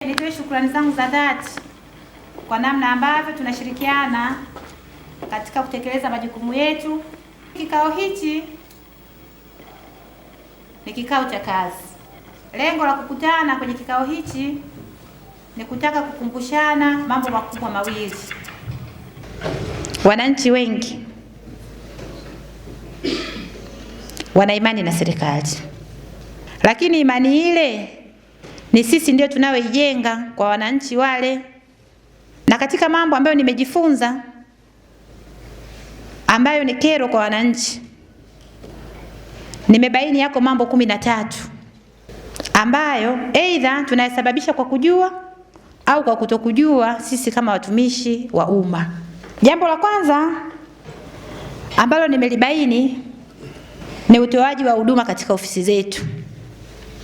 nitoe shukrani zangu za dhati kwa namna ambavyo tunashirikiana katika kutekeleza majukumu yetu. Kikao hichi ni kikao cha kazi. Lengo la kukutana kwenye kikao hichi ni kutaka kukumbushana mambo makubwa mawili. Wananchi wengi wana imani na serikali, lakini imani ile ni sisi ndio tunaoijenga kwa wananchi wale. Na katika mambo ambayo nimejifunza ambayo ni kero kwa wananchi, nimebaini yako mambo 13 ambayo aidha tunayasababisha kwa kujua au kwa kutokujua sisi kama watumishi wa umma. Jambo la kwanza ambalo nimelibaini ni utoaji wa huduma katika ofisi zetu.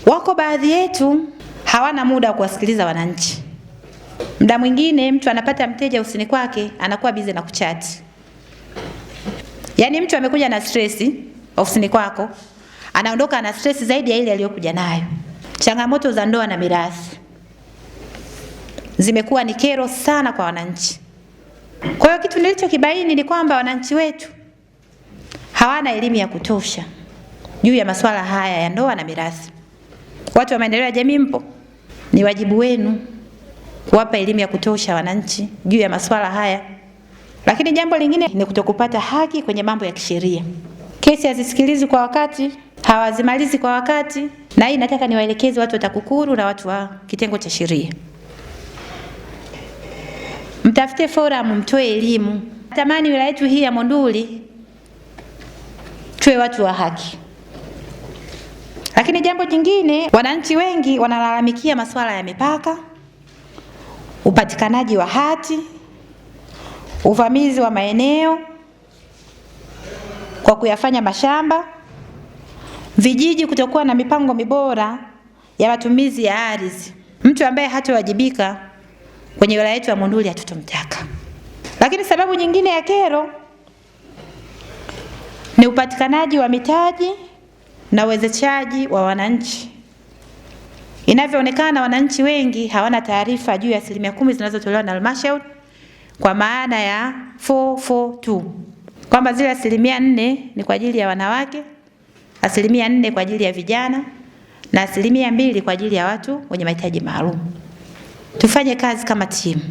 Wako baadhi yetu hawana muda wa kuwasikiliza wananchi. Muda mwingine mtu anapata mteja ofisini kwake anakuwa busy na kuchati. Yaani mtu amekuja na stress ofisini kwako, anaondoka na stress zaidi ya ile aliyokuja nayo. Changamoto za ndoa na mirathi zimekuwa ni kero sana kwa wananchi. Kwa hiyo kitu nilichokibaini ni kwamba wananchi wetu hawana elimu ya kutosha juu ya masuala haya ya ndoa na mirathi. Watu wa maendeleo ya jamii mpo, ni wajibu wenu kuwapa elimu ya kutosha wananchi juu ya masuala haya. Lakini jambo lingine ni kutokupata haki kwenye mambo ya kisheria. Kesi hazisikilizwi kwa wakati, hawazimalizi kwa wakati, na hii nataka niwaelekeze watu wa TAKUKURU na watu wa kitengo cha sheria. Mtafute forum, mtoe elimu. Natamani wilaya yetu hii ya Monduli tuwe watu wa haki. Lakini jambo jingine, wananchi wengi wanalalamikia masuala ya mipaka, upatikanaji wa hati, uvamizi wa maeneo kwa kuyafanya mashamba, vijiji kutokuwa na mipango mibora ya matumizi ya ardhi. Mtu ambaye hatawajibika kwenye wilaya yetu ya Monduli hatutomtaka. Lakini sababu nyingine ya kero ni upatikanaji wa mitaji na uwezeshaji wa wananchi. Inavyoonekana wananchi wengi hawana taarifa juu ya 10% zinazotolewa na halmashauri, kwa maana ya 442, kwamba zile 4% ni kwa ajili ya wanawake, 4% kwa ajili ya vijana na 2% kwa ajili ya watu wenye mahitaji maalum. Tufanye kazi kama timu.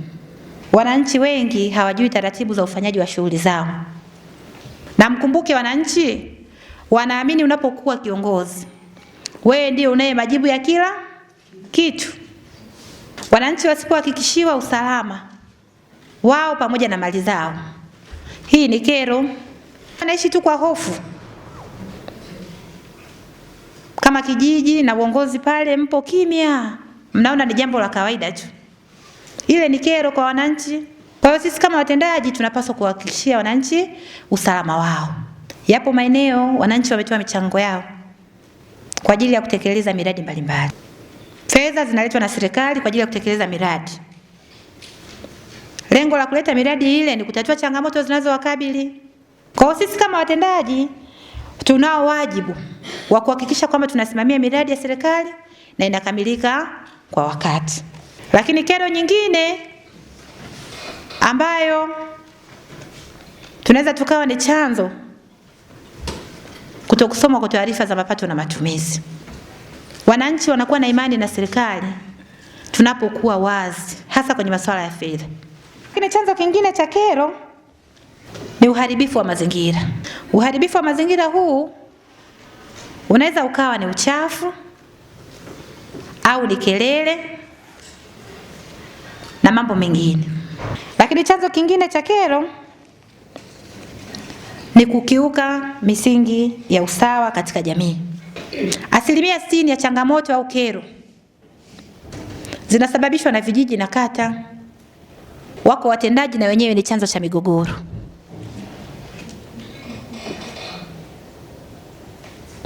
Wananchi wengi hawajui taratibu za ufanyaji wa shughuli zao. Na mkumbuke wananchi wanaamini unapokuwa kiongozi, wewe ndio unaye majibu ya kila kitu. Wananchi wasipohakikishiwa usalama wao pamoja na mali zao, hii ni kero. Wanaishi tu kwa hofu. Kama kijiji na uongozi pale mpo kimya, mnaona ni jambo la kawaida tu. Ile ni kero kwa wananchi. Kwa hiyo sisi kama watendaji tunapaswa kuhakikishia wananchi usalama wao. Yapo maeneo wananchi wametoa michango yao kwa ajili ya kutekeleza miradi mbalimbali. Fedha zinaletwa na serikali kwa ajili ya kutekeleza miradi. Lengo la kuleta miradi ile ni kutatua changamoto zinazowakabili. Kwa hiyo sisi kama watendaji tunao wajibu wa kuhakikisha kwamba tunasimamia miradi ya serikali na inakamilika kwa wakati. Lakini kero nyingine ambayo tunaweza tukawa ni chanzo kutokusoma kwa taarifa za mapato na matumizi. Wananchi wanakuwa na imani na serikali tunapokuwa wazi, hasa kwenye masuala ya fedha. Lakini chanzo kingine cha kero ni uharibifu wa mazingira. Uharibifu wa mazingira huu unaweza ukawa ni uchafu au ni kelele na mambo mengine. Lakini chanzo kingine cha kero ni kukiuka misingi ya usawa katika jamii. 60% ya changamoto au kero zinasababishwa na vijiji na kata. Wako watendaji na wenyewe ni chanzo cha migogoro.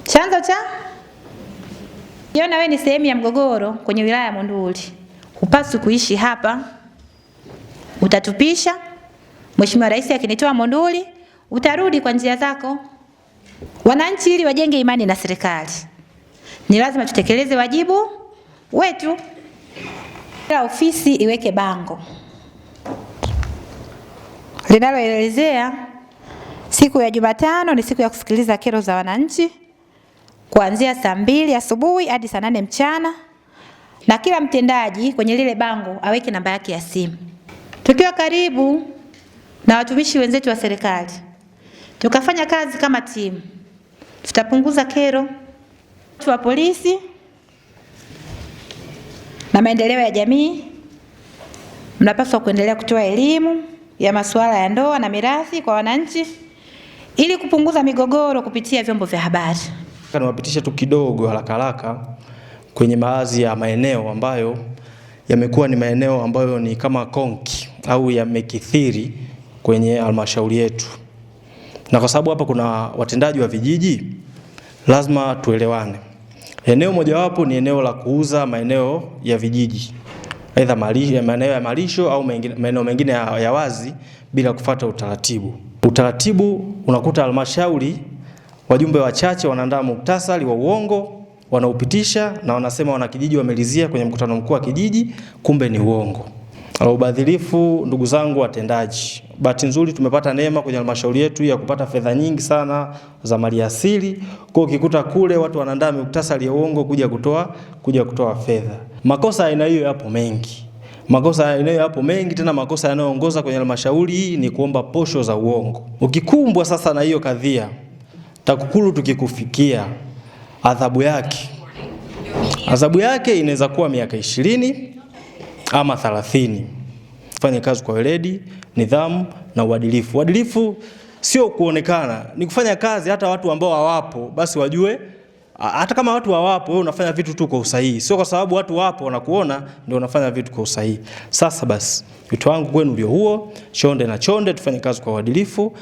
Chanzo cha Yona wewe ni sehemu ya mgogoro kwenye wilaya ya Monduli. Hupaswi kuishi hapa. Utatupisha. Mheshimiwa Rais akinitoa Monduli, utarudi kwa njia zako. Wananchi ili wajenge imani na serikali, ni lazima tutekeleze wajibu wetu. Kila ofisi iweke bango linaloelezea siku ya Jumatano ni siku ya kusikiliza kero za wananchi kuanzia saa 2 asubuhi hadi saa 8 mchana, na kila mtendaji kwenye lile bango aweke namba yake ya simu. Tukiwa karibu na watumishi wenzetu wa serikali, tukafanya kazi kama timu, tutapunguza kero. Watu wa polisi na maendeleo ya jamii, mnapaswa kuendelea kutoa elimu ya masuala ya ndoa na mirathi kwa wananchi ili kupunguza migogoro kupitia vyombo vya habari. Niwapitishe tu kidogo haraka kwenye baadhi ya maeneo ambayo yamekuwa ni maeneo ambayo ni kama konki au yamekithiri kwenye halmashauri yetu. Na kwa sababu hapa kuna watendaji wa vijiji, lazima tuelewane. Eneo mojawapo ni eneo la kuuza maeneo ya vijiji, aidha maeneo ya malisho au maeneo mengine ya wazi bila kufuata utaratibu. Utaratibu unakuta halmashauri wajumbe wachache wanaandaa muktasari wa uongo, wanaupitisha na wanasema wanakijiji wamelizia kwenye mkutano mkuu wa kijiji, kumbe ni uongo. Ubadhirifu, ndugu zangu watendaji. Bahati nzuri tumepata neema kwenye halmashauri yetu ya kupata fedha nyingi sana za maliasili. Kwa ukikuta kule watu wanaandaa muktasari ya uongo kuja kutoa fedha. Makosa aina hiyo yapo mengi. Tena makosa yanayoongoza kwenye halmashauri hii ni kuomba posho za uongo. Ukikumbwa sasa na hiyo kadhia, TAKUKURU tukikufikia, adhabu yake inaweza kuwa miaka 20 ama 30. Fanye kazi kwa weledi, nidhamu na uadilifu. Uadilifu sio kuonekana, ni kufanya kazi hata watu ambao hawapo basi wajue, hata kama watu hawapo wewe unafanya vitu tu kwa usahihi. Sio kwa sababu watu wapo wanakuona ndio unafanya vitu kwa usahihi. Sasa basi, wito wangu kwenu ndio huo, chonde na chonde tufanye kazi kwa uadilifu.